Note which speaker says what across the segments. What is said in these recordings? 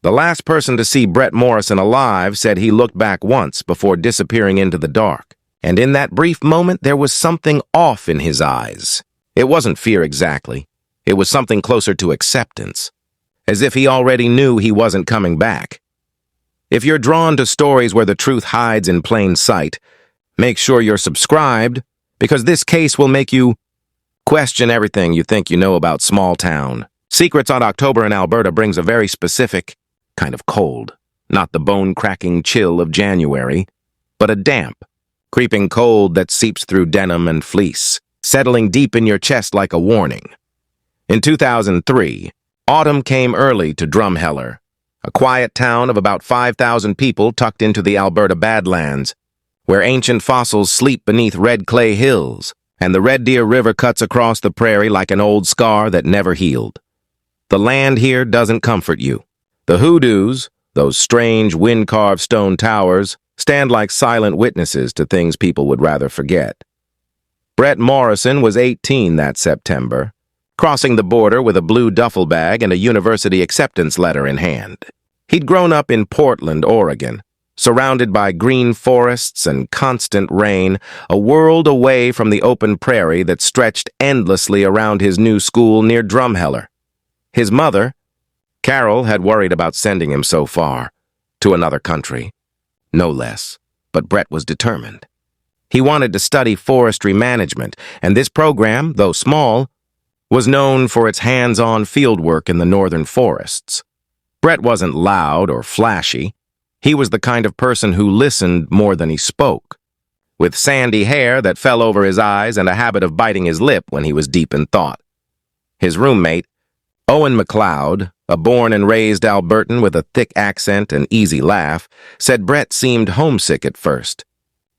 Speaker 1: The last person to see Brett Morrison alive said he looked back once before disappearing into the dark. And in that brief moment, there was something off in his eyes. It wasn't fear exactly. It was something closer to acceptance, as if he already knew he wasn't coming back. If you're drawn to stories where the truth hides in plain sight, make sure you're subscribed, because this case will make you question everything you think you know about small town. Secrets on October in Alberta brings a very specific kind of cold. Not the bone-cracking chill of January, but a damp, creeping cold that seeps through denim and fleece, settling deep in your chest like a warning. In 2003, autumn came early to Drumheller, a quiet town of about 5,000 people tucked into the Alberta Badlands, where ancient fossils sleep beneath red clay hills, and the Red Deer River cuts across the prairie like an old scar that never healed. The land here doesn't comfort you. The hoodoos, those strange wind-carved stone towers, stand like silent witnesses to things people would rather forget. Brett Morrison was 18 that September, crossing the border with a blue duffel bag and a university acceptance letter in hand. He'd grown up in Portland, Oregon, surrounded by green forests and constant rain, a world away from the open prairie that stretched endlessly around his new school near Drumheller. His mother, Carol, had worried about sending him so far, to another country. No less, but Brett was determined. He wanted to study forestry management, and this program, though small, was known for its hands-on fieldwork in the northern forests. Brett wasn't loud or flashy. He was the kind of person who listened more than he spoke, with sandy hair that fell over his eyes and a habit of biting his lip when he was deep in thought. His roommate, Owen McLeod, a born and raised Albertan with a thick accent and easy laugh, said Brett seemed homesick at first,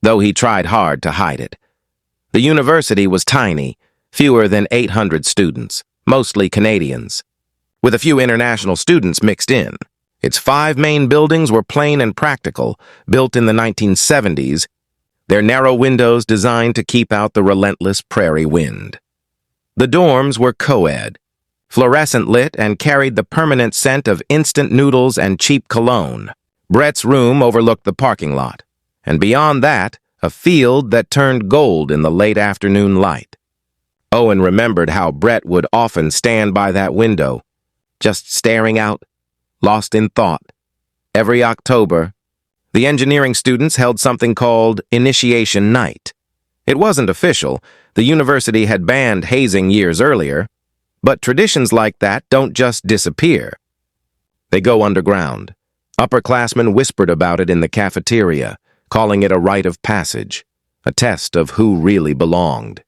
Speaker 1: though he tried hard to hide it. The university was tiny, fewer than 800 students, mostly Canadians, with a few international students mixed in. Its 5 main buildings were plain and practical, built in the 1970s, their narrow windows designed to keep out the relentless prairie wind. The dorms were co-ed, fluorescent lit, and carried the permanent scent of instant noodles and cheap cologne. Brett's room overlooked the parking lot, and beyond that, a field that turned gold in the late afternoon light. Owen remembered how Brett would often stand by that window, just staring out, lost in thought. Every October, the engineering students held something called Initiation Night. It wasn't official. The university had banned hazing years earlier, but traditions like that don't just disappear. They go underground. Upperclassmen whispered about it in the cafeteria, calling it a rite of passage, a test of who really belonged.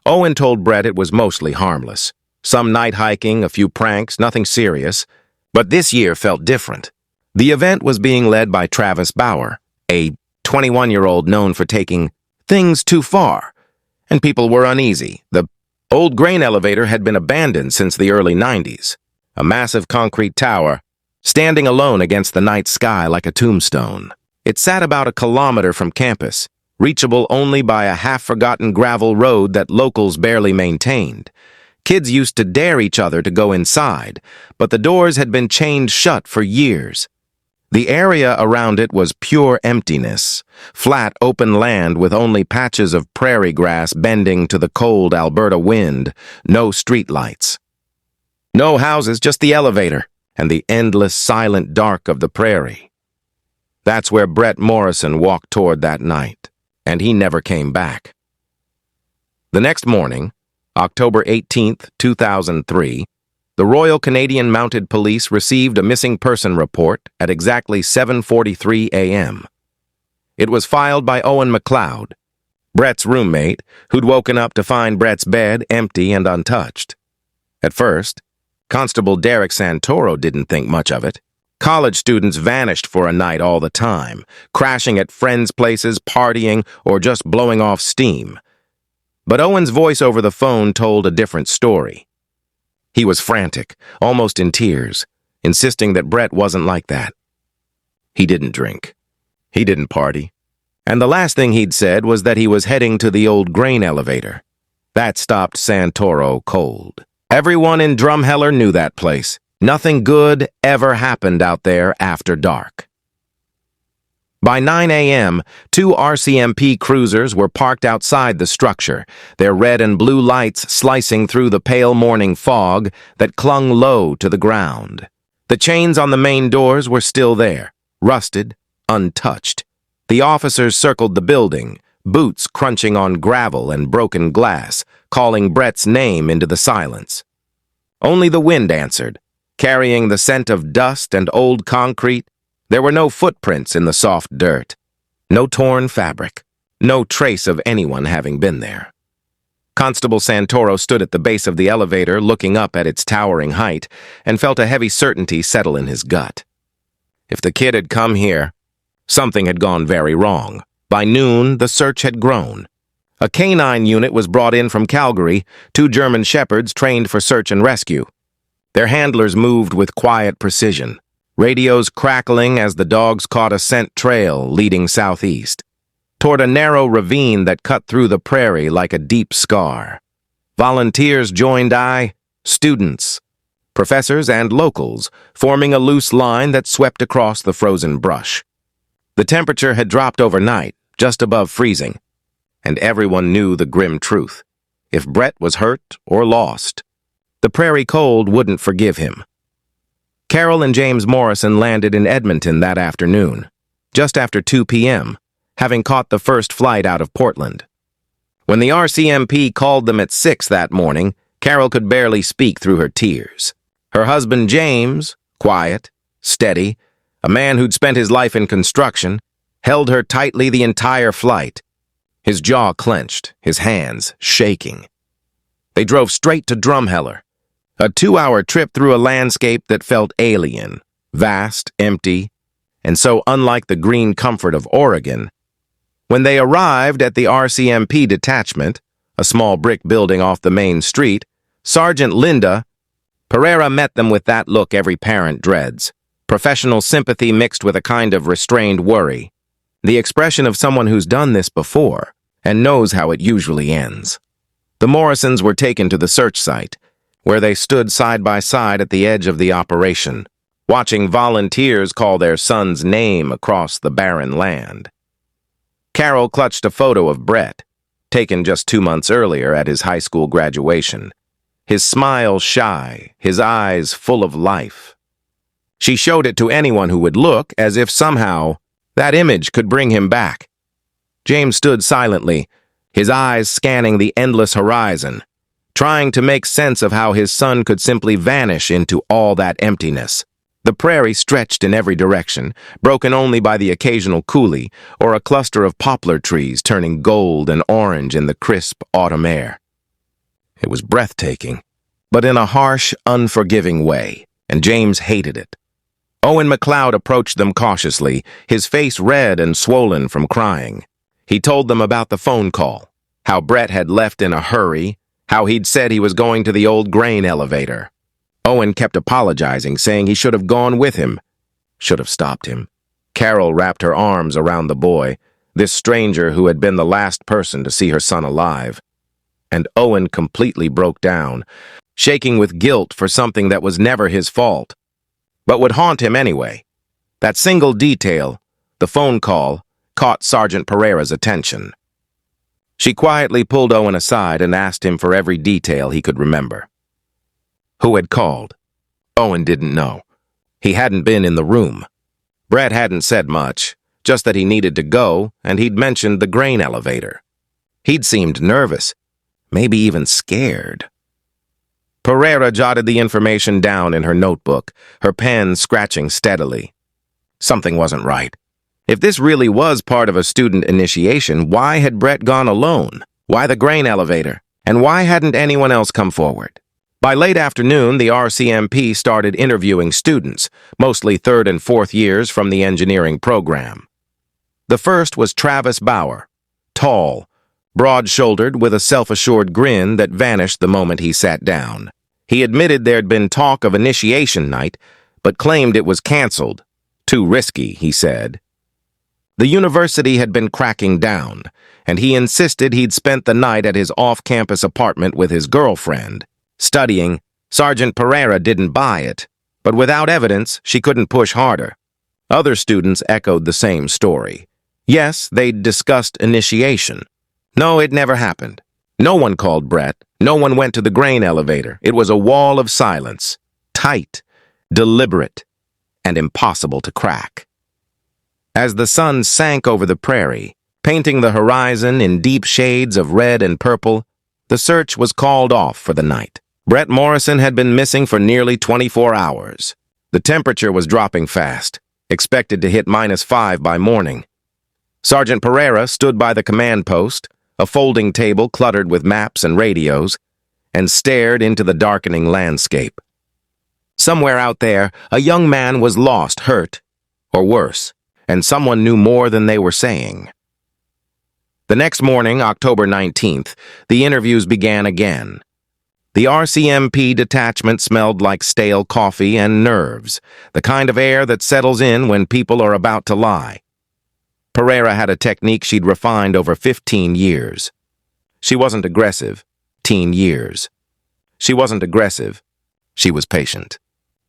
Speaker 1: Owen told Brett it was mostly harmless. Some night hiking, a few pranks, nothing serious. But this year felt different. The event was being led by Travis Bauer, a 21-year-old known for taking things too far, and people were uneasy. The old grain elevator had been abandoned since the early 90s, a massive concrete tower, standing alone against the night sky like a tombstone. It sat about a kilometer from campus, reachable only by a half-forgotten gravel road that locals barely maintained. Kids used to dare each other to go inside, but the doors had been chained shut for years. The area around it was pure emptiness, flat open land with only patches of prairie grass bending to the cold Alberta wind, no streetlights. No houses, just the elevator and the endless silent dark of the prairie. That's where Brett Morrison walked toward that night, and he never came back. The next morning, October 18, 2003, the Royal Canadian Mounted Police received a missing person report at exactly 7:43 a.m. It was filed by Owen McLeod, Brett's roommate, who'd woken up to find Brett's bed empty and untouched. At first, Constable Derek Santoro didn't think much of it. College students vanished for a night all the time, crashing at friends' places, partying, or just blowing off steam. But Owen's voice over the phone told a different story. He was frantic, almost in tears, insisting that Brett wasn't like that. He didn't drink. He didn't party. And the last thing he'd said was that he was heading to the old grain elevator. That stopped Santoro cold. Everyone in Drumheller knew that place. Nothing good ever happened out there after dark. By 9 a.m., 2 RCMP cruisers were parked outside the structure, their red and blue lights slicing through the pale morning fog that clung low to the ground. The chains on the main doors were still there, rusted, untouched. The officers circled the building, boots crunching on gravel and broken glass, calling Brett's name into the silence. Only the wind answered, carrying the scent of dust and old concrete. There were no footprints in the soft dirt, no torn fabric, no trace of anyone having been there. Constable Santoro stood at the base of the elevator, looking up at its towering height, and felt a heavy certainty settle in his gut. If the kid had come here, something had gone very wrong. By noon, the search had grown. A canine unit was brought in from Calgary, 2 German shepherds trained for search and rescue. Their handlers moved with quiet precision, radios crackling as the dogs caught a scent trail leading southeast, toward a narrow ravine that cut through the prairie like a deep scar. Volunteers joined students, professors, and locals, forming a loose line that swept across the frozen brush. The temperature had dropped overnight, just above freezing, and everyone knew the grim truth. If Brett was hurt or lost, the prairie cold wouldn't forgive him. Carol and James Morrison landed in Edmonton that afternoon, just after 2 p.m., having caught the first flight out of Portland. When the RCMP called them at 6 that morning, Carol could barely speak through her tears. Her husband James, quiet, steady, a man who'd spent his life in construction, held her tightly the entire flight, his jaw clenched, his hands shaking. They drove straight to Drumheller, a 2-hour trip through a landscape that felt alien, vast, empty, and so unlike the green comfort of Oregon. When they arrived at the RCMP detachment, a small brick building off the main street, Sergeant Linda Pereira met them with that look every parent dreads, professional sympathy mixed with a kind of restrained worry, the expression of someone who's done this before and knows how it usually ends. The Morrisons were taken to the search site, where they stood side by side at the edge of the operation, watching volunteers call their son's name across the barren land. Carol clutched a photo of Brett, taken just 2 months earlier at his high school graduation, his smile shy, his eyes full of life. She showed it to anyone who would look, as if somehow that image could bring him back. James stood silently, his eyes scanning the endless horizon, trying to make sense of how his son could simply vanish into all that emptiness. The prairie stretched in every direction, broken only by the occasional coulee or a cluster of poplar trees turning gold and orange in the crisp autumn air. It was breathtaking, but in a harsh, unforgiving way, and James hated it. Owen McLeod approached them cautiously, his face red and swollen from crying. He told them about the phone call, how Brett had left in a hurry, how he'd said he was going to the old grain elevator. Owen kept apologizing, saying he should have gone with him, should have stopped him. Carol wrapped her arms around the boy, this stranger who had been the last person to see her son alive. And Owen completely broke down, shaking with guilt for something that was never his fault, but would haunt him anyway. That single detail, the phone call, caught Sergeant Pereira's attention. She quietly pulled Owen aside and asked him for every detail he could remember. Who had called? Owen didn't know. He hadn't been in the room. Brett hadn't said much, just that he needed to go, and he'd mentioned the grain elevator. He'd seemed nervous, maybe even scared. Pereira jotted the information down in her notebook, her pen scratching steadily. Something wasn't right. If this really was part of a student initiation, why had Brett gone alone? Why the grain elevator? And why hadn't anyone else come forward? By late afternoon, the RCMP started interviewing students, mostly 3rd and 4th years from the engineering program. The first was Travis Bauer, tall, broad-shouldered with a self-assured grin that vanished the moment he sat down. He admitted there'd been talk of initiation night, but claimed it was canceled. Too risky, he said. The university had been cracking down, and he insisted he'd spent the night at his off-campus apartment with his girlfriend. Studying, Sergeant Pereira didn't buy it. But without evidence, she couldn't push harder. Other students echoed the same story. Yes, they'd discussed initiation. No, it never happened. No one called Brett. No one went to the grain elevator. It was a wall of silence, tight, deliberate, and impossible to crack. As the sun sank over the prairie, painting the horizon in deep shades of red and purple, the search was called off for the night. Brett Morrison had been missing for nearly 24 hours. The temperature was dropping fast, expected to hit -5 by morning. Sergeant Pereira stood by the command post, a folding table cluttered with maps and radios, and stared into the darkening landscape. Somewhere out there, a young man was lost, hurt, or worse, and someone knew more than they were saying. The next morning, October 19th, the interviews began again. The RCMP detachment smelled like stale coffee and nerves, the kind of air that settles in when people are about to lie. Pereira had a technique she'd refined over 15 years. She wasn't aggressive. Teen years. She wasn't aggressive. She was patient.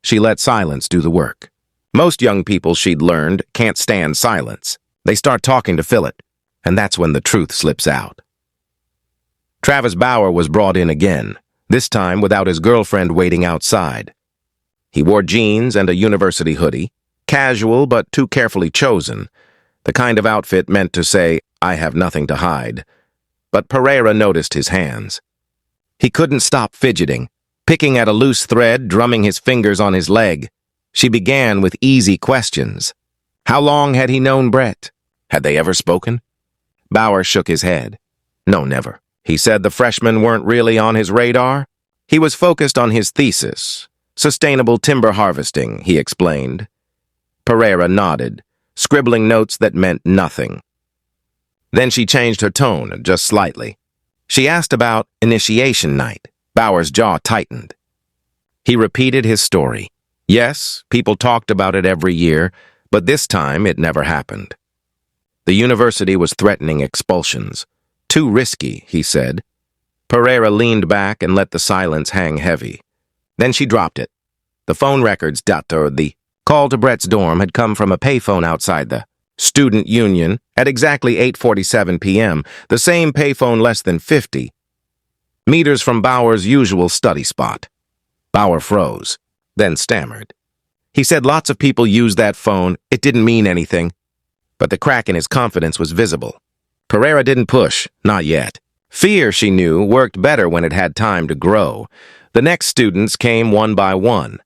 Speaker 1: She let silence do the work. Most young people, she'd learned, can't stand silence. They start talking to fill it, and that's when the truth slips out. Travis Bauer was brought in again, this time without his girlfriend waiting outside. He wore jeans and a university hoodie, casual but too carefully chosen, the kind of outfit meant to say, "I have nothing to hide." But Pereira noticed his hands. He couldn't stop fidgeting, picking at a loose thread, drumming his fingers on his leg. She began with easy questions. How long had he known Brett? Had they ever spoken? Bauer shook his head. No, never. He said the freshmen weren't really on his radar. He was focused on his thesis. Sustainable timber harvesting, he explained. Pereira nodded, scribbling notes that meant nothing. Then she changed her tone, just slightly. She asked about initiation night. Bauer's jaw tightened. He repeated his story. Yes, people talked about it every year, but this time it never happened. The university was threatening expulsions. Too risky, he said. Pereira leaned back and let the silence hang heavy. Then she dropped it. The phone records, the call to Brett's dorm had come from a payphone outside the student union at exactly 8:47 p.m., the same payphone less than 50 meters from Bauer's usual study spot. Bauer froze, then stammered. He said lots of people used that phone. It didn't mean anything. But the crack in his confidence was visible. Pereira didn't push, not yet. Fear, she knew, worked better when it had time to grow. The next students came one by one.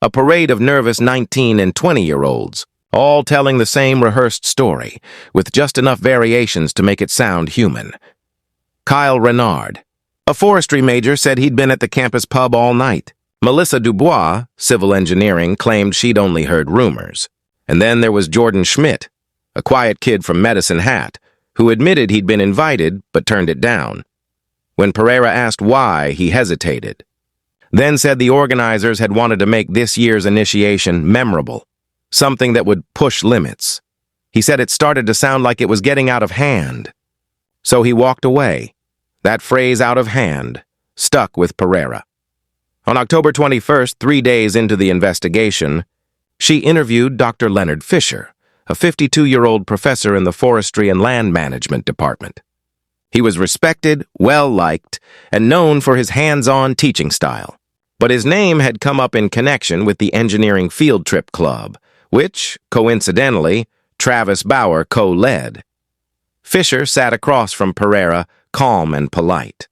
Speaker 1: A parade of nervous 19- and 20-year-olds, all telling the same rehearsed story, with just enough variations to make it sound human. Kyle Renard, a forestry major, said he'd been at the campus pub all night. Melissa Dubois, civil engineering, claimed she'd only heard rumors. And then there was Jordan Schmidt, a quiet kid from Medicine Hat, who admitted he'd been invited but turned it down. When Pereira asked why, he hesitated. Then said the organizers had wanted to make this year's initiation memorable, something that would push limits. He said it started to sound like it was getting out of hand. So he walked away. That phrase, out of hand, stuck with Pereira. On October 21st, 3 days into the investigation, she interviewed Dr. Leonard Fisher, a 52-year-old professor in the Forestry and Land Management Department. He was respected, well-liked, and known for his hands-on teaching style. But his name had come up in connection with the Engineering Field Trip Club, which, coincidentally, Travis Bauer co-led. Fisher sat across from Pereira, calm and polite.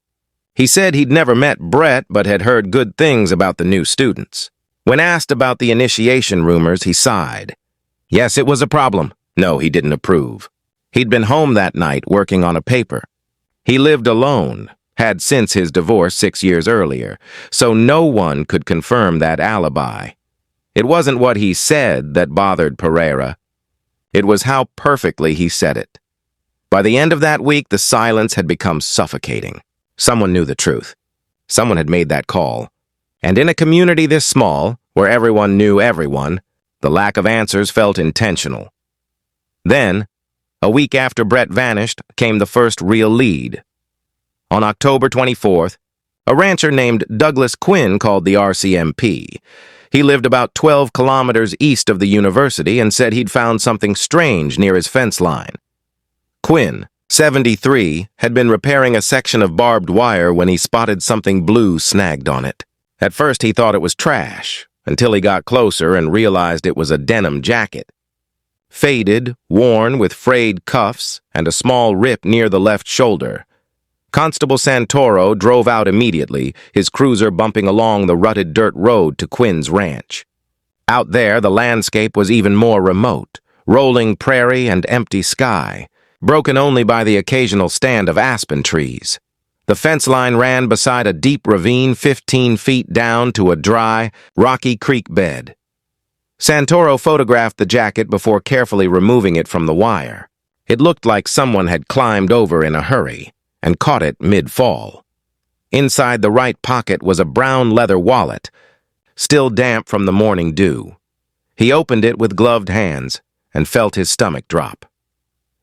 Speaker 1: He said he'd never met Brett but had heard good things about the new students. When asked about the initiation rumors, he sighed. Yes, it was a problem. No, he didn't approve. He'd been home that night working on a paper. He lived alone, had since his divorce 6 years earlier, so no one could confirm that alibi. It wasn't what he said that bothered Pereira. It was how perfectly he said it. By the end of that week, the silence had become suffocating. Someone knew the truth. Someone had made that call. And in a community this small, where everyone knew everyone, the lack of answers felt intentional. Then, a week after Brett vanished, came the first real lead. On October 24th, A rancher named Douglas Quinn called the RCMP. He lived about 12 kilometers east of the university and said he'd found something strange near his fence line. Quinn, 73, had been repairing a section of barbed wire when he spotted something blue snagged on it. At first he thought it was trash, until he got closer and realized it was a denim jacket. Faded, worn with frayed cuffs, and a small rip near the left shoulder. Constable Santoro drove out immediately, his cruiser bumping along the rutted dirt road to Quinn's ranch. Out there, the landscape was even more remote, rolling prairie and empty sky, broken only by the occasional stand of aspen trees. The fence line ran beside a deep ravine 15 feet down to a dry, rocky creek bed. Santoro photographed the jacket before carefully removing it from the wire. It looked like someone had climbed over in a hurry and caught it mid-fall. Inside the right pocket was a brown leather wallet, still damp from the morning dew. He opened it with gloved hands and felt his stomach drop.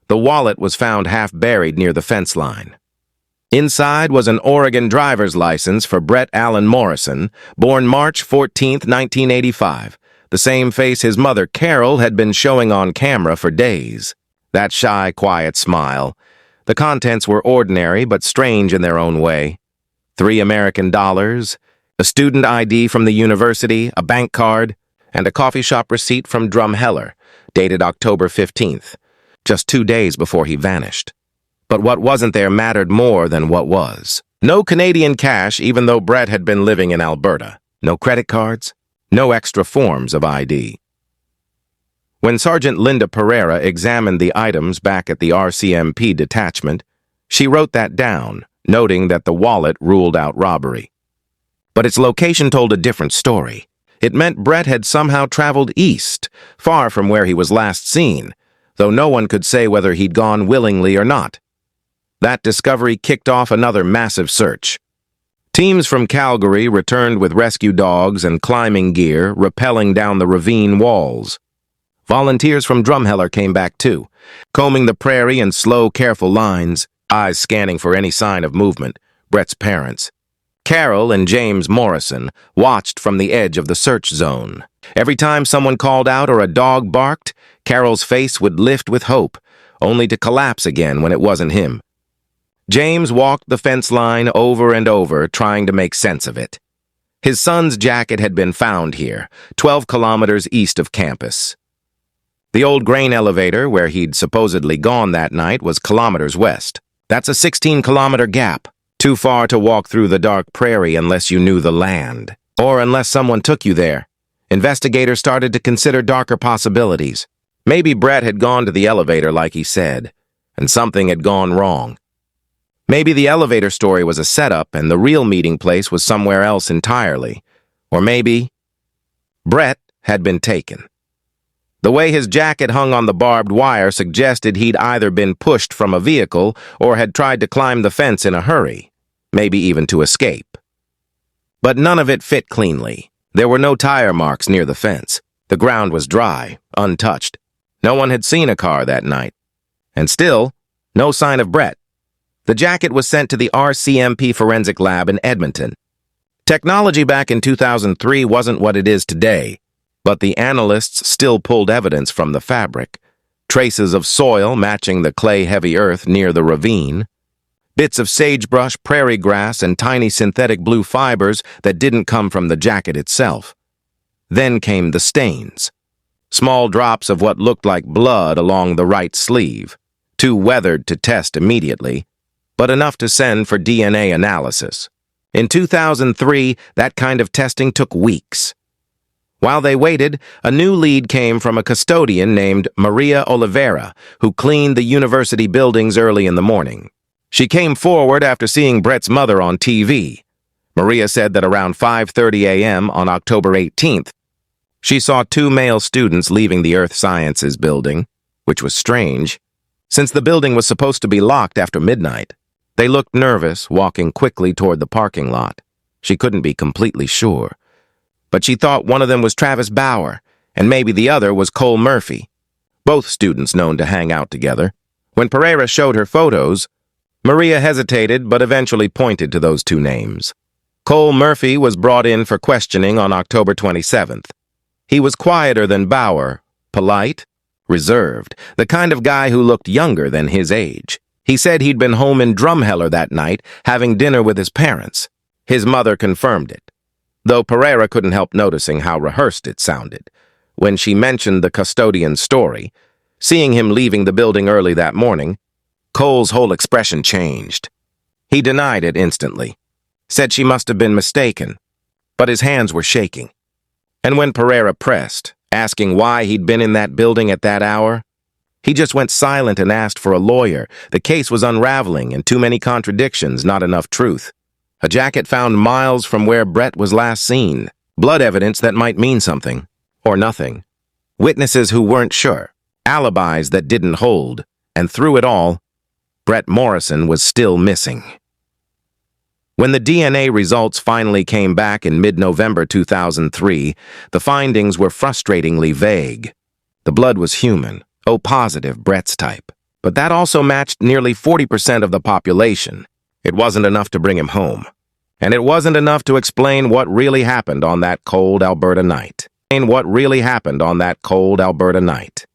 Speaker 1: The wallet was found half buried near the fence line. Inside was an Oregon driver's license for Brett Allen Morrison, born March 14, 1985, the same face his mother Carol had been showing on camera for days. That shy, quiet smile. The contents were ordinary but strange in their own way. $3 American, a student ID from the university, a bank card, and a coffee shop receipt from Drumheller, dated October 15th, just 2 days before he vanished. But what wasn't there mattered more than what was. No Canadian cash, even though Brett had been living in Alberta. No credit cards, no extra forms of ID. When Sergeant Linda Pereira examined the items back at the RCMP detachment, she wrote that down, noting that the wallet ruled out robbery. But its location told a different story. It meant Brett had somehow traveled east, far from where he was last seen, though no one could say whether he'd gone willingly or not. That discovery kicked off another massive search. Teams from Calgary returned with rescue dogs and climbing gear, rappelling down the ravine walls. Volunteers from Drumheller came back too, combing the prairie in slow, careful lines, eyes scanning for any sign of movement. Brett's parents, Carol and James Morrison, watched from the edge of the search zone. Every time someone called out or a dog barked, Carol's face would lift with hope, only to collapse again when it wasn't him. James walked the fence line over and over, trying to make sense of it. His son's jacket had been found here, 12 kilometers east of campus. The old grain elevator, where he'd supposedly gone that night, was kilometers west. That's a 16-kilometer gap, too far to walk through the dark prairie unless you knew the land, or unless someone took you there. Investigators started to consider darker possibilities. Maybe Brett had gone to the elevator like he said, and something had gone wrong. Maybe the elevator story was a setup and the real meeting place was somewhere else entirely. Or maybe Brett had been taken. The way his jacket hung on the barbed wire suggested he'd either been pushed from a vehicle or had tried to climb the fence in a hurry, maybe even to escape. But none of it fit cleanly. There were no tire marks near the fence. The ground was dry, untouched. No one had seen a car that night. And still, no sign of Brett. The jacket was sent to the RCMP forensic lab in Edmonton. Technology back in 2003 wasn't what it is today, but the analysts still pulled evidence from the fabric. Traces of soil matching the clay-heavy earth near the ravine. Bits of sagebrush, prairie grass, and tiny synthetic blue fibers that didn't come from the jacket itself. Then came the stains. Small drops of what looked like blood along the right sleeve, too weathered to test immediately, but enough to send for DNA analysis. In 2003, that kind of testing took weeks. While they waited, a new lead came from a custodian named Maria Oliveira, who cleaned the university buildings early in the morning. She came forward after seeing Brett's mother on TV. Maria said that around 5:30 a.m. on October 18th, she saw 2 male students leaving the Earth Sciences building, which was strange, since the building was supposed to be locked after midnight. They looked nervous, walking quickly toward the parking lot. She couldn't be completely sure, but she thought one of them was Travis Bauer, and maybe the other was Cole Murphy, both students known to hang out together. When Pereira showed her photos, Maria hesitated but eventually pointed to those 2 names. Cole Murphy was brought in for questioning on October 27th. He was quieter than Bauer, polite, reserved, the kind of guy who looked younger than his age. He said he'd been home in Drumheller that night, having dinner with his parents. His mother confirmed it, though Pereira couldn't help noticing how rehearsed it sounded. When she mentioned the custodian's story, seeing him leaving the building early that morning, Cole's whole expression changed. He denied it instantly, said she must have been mistaken, but his hands were shaking. And when Pereira pressed, asking why he'd been in that building at that hour, he just went silent and asked for a lawyer. The case was unraveling and too many contradictions, not enough truth. A jacket found miles from where Brett was last seen. Blood evidence that might mean something, or nothing. Witnesses who weren't sure. Alibis that didn't hold. And through it all, Brett Morrison was still missing. When the DNA results finally came back in mid-November 2003, the findings were frustratingly vague. The blood was human, O-positive Brett's type. But that also matched nearly 40% of the population. It wasn't enough to bring him home. And it wasn't enough to explain what really happened on that cold Alberta night.